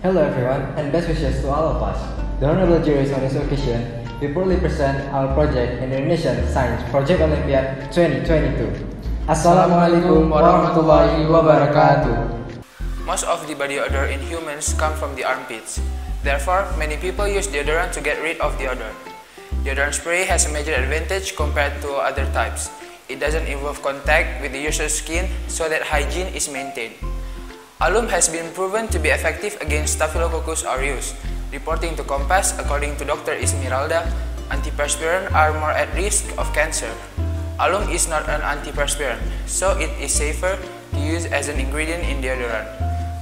Hello everyone, and best wishes to all of us. The honorable juries on this occasion, we proudly present our project Indonesian Science Project Olympiad 2022. Assalamualaikum warahmatullahi wabarakatuh. Most of the body odor in humans come from the armpits. Therefore, many people use deodorant to get rid of the odor. Deodorant spray has a major advantage compared to other types. It doesn't involve contact with the user's skin, so that hygiene is maintained. Alum has been proven to be effective against Staphylococcus aureus. Reporting to Kompas, according to Dr. Esmeralda, antiperspirant are more at risk of cancer. Alum is not an antiperspirant, so it is safer to use as an ingredient in deodorant.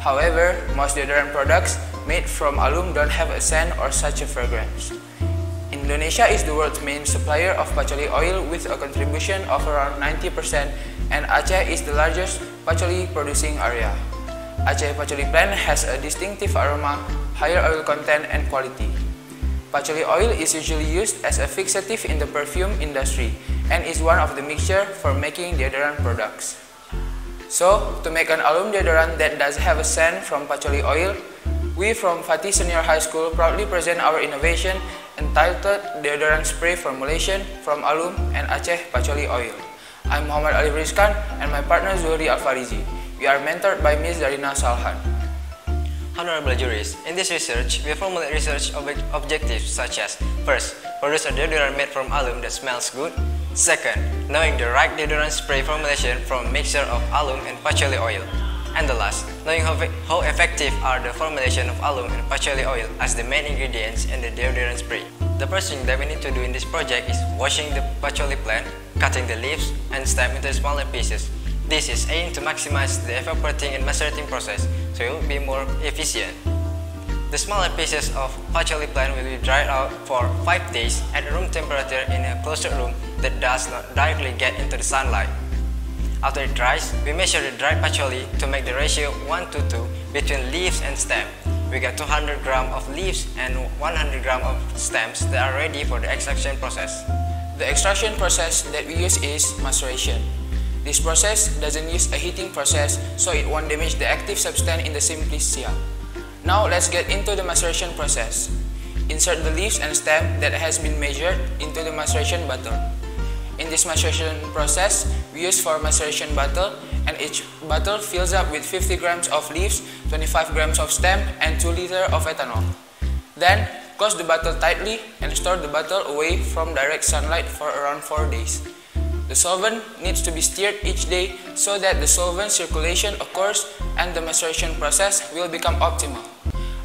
However, most deodorant products made from alum don't have a scent or such a fragrance. Indonesia is the world's main supplier of patchouli oil with a contribution of around 90%, and Aceh is the largest patchouli producing area. Aceh patchouli plant has a distinctive aroma, higher oil content and quality. Patchouli oil is usually used as a fixative in the perfume industry and is one of the mixture for making deodorant products. So, to make an alum deodorant that does have a scent from patchouli oil, we from Fatih Senior High School proudly present our innovation entitled Deodorant Spray Formulation from Alum and Aceh Patchouli Oil. I'm Muhammad Alief Rizkan and my partner Zuchri Alfarizi. We are mentored by Ms. Darina Salhan. Honorable juries, in this research, we formulate research objectives such as: first, produce a deodorant made from alum that smells good. Second, knowing the right deodorant spray formulation from a mixture of alum and patchouli oil. And the last, knowing how effective are the formulation of alum and patchouli oil as the main ingredients in the deodorant spray. The first thing that we need to do in this project is washing the patchouli plant, cutting the leaves and stem into smaller pieces. This is aimed to maximize the evaporating and macerating process, so it will be more efficient. The smaller pieces of patchouli plant will be dried out for 5 days at room temperature in a closed room that does not directly get into the sunlight. After it dries, we measure the dried patchouli to make the ratio 1:2 between leaves and stem. We get 200 grams of leaves and 100 grams of stems that are ready for the extraction process. The extraction process that we use is maceration. This process doesn't use a heating process, so it won't damage the active substance in the simplicia. Now let's get into the maceration process. Insert the leaves and stem that has been measured into the maceration bottle. In this maceration process, we use 4 maceration bottles, and each bottle fills up with 50 grams of leaves, 25 grams of stem, and 2 liters of ethanol. Then, close the bottle tightly and store the bottle away from direct sunlight for around 4 days. The solvent needs to be stirred each day so that the solvent circulation occurs and the maceration process will become optimal.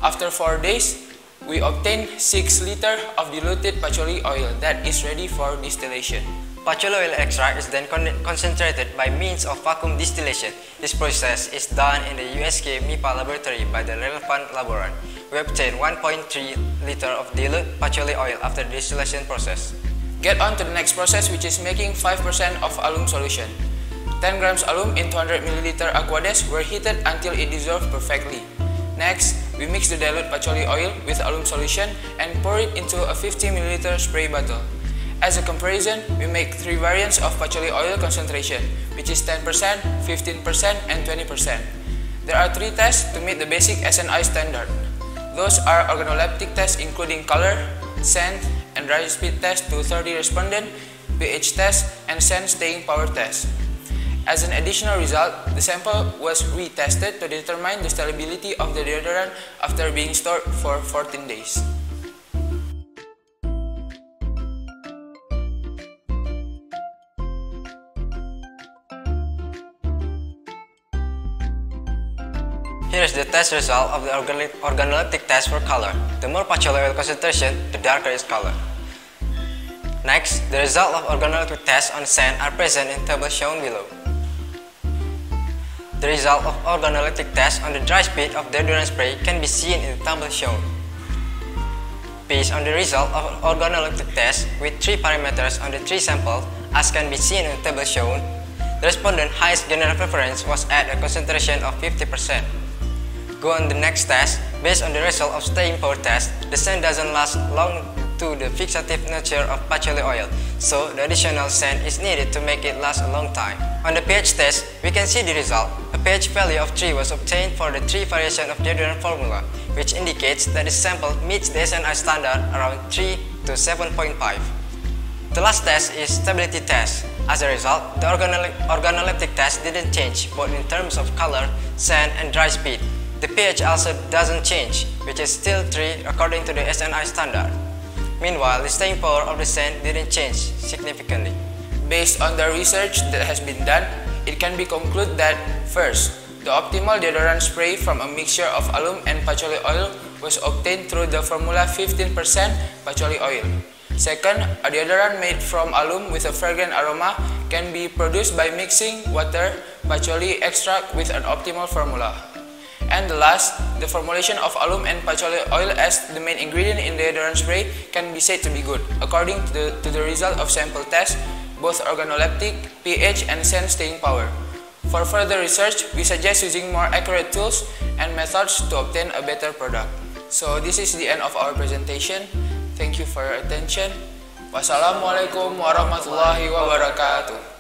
After 4 days, we obtain 6 liters of diluted patchouli oil that is ready for distillation. Patchouli oil extract is then concentrated by means of vacuum distillation. This process is done in the USK MIPA laboratory by the relevant laborant. We obtain 1.3 liters of diluted patchouli oil after the distillation process. Get on to the next process, which is making 5% of alum solution. 10 grams alum in 200 ml aqueous were heated until it dissolved perfectly. Next, we mix the dilute patchouli oil with alum solution and pour it into a 50 ml spray bottle. As a comparison, we make 3 variants of patchouli oil concentration, which is 10%, 15%, and 20%. There are 3 tests to meet the basic SNI standard. Those are organoleptic tests including color, scent, and dry speed test to 30 respondents, pH test, and scent staying power test. As an additional result, the sample was retested to determine the stability of the deodorant after being stored for 14 days. Here is the test result of the organoleptic test for color. The more patchouli oil concentration, the darker its color. Next, the result of organoleptic test on scent are present in table shown below. The result of organoleptic test on the dry speed of deodorant spray can be seen in the table shown. Based on the result of organoleptic test with 3 parameters on the 3 samples, as can be seen in the table shown, the respondent highest general preference was at a concentration of 50%. Go on the next test. Based on the result of staying power test, the scent doesn't last long to the fixative nature of patchouli oil, so the additional scent is needed to make it last a long time. On the pH test, we can see the result. A pH value of 3 was obtained for the 3 variations of deodorant formula, which indicates that the sample meets the SNI standard around 3 to 7.5. The last test is stability test. As a result, the organoleptic test didn't change both in terms of color, scent, and dry speed. The pH also doesn't change, which is still 3 according to the SNI standard. Meanwhile, the staying power of the scent didn't change significantly. Based on the research that has been done, it can be concluded that first, the optimal deodorant spray from a mixture of alum and patchouli oil was obtained through the formula 15% patchouli oil. Second, a deodorant made from alum with a fragrant aroma can be produced by mixing water, patchouli extract with an optimal formula. And the last, the formulation of alum and patchouli oil as the main ingredient in deodorant spray can be said to be good, according to the result of sample test, both organoleptic, pH, and scent staying power. For further research, we suggest using more accurate tools and methods to obtain a better product. So this is the end of our presentation. Thank you for your attention. Wassalamualaikum warahmatullahi wabarakatuh.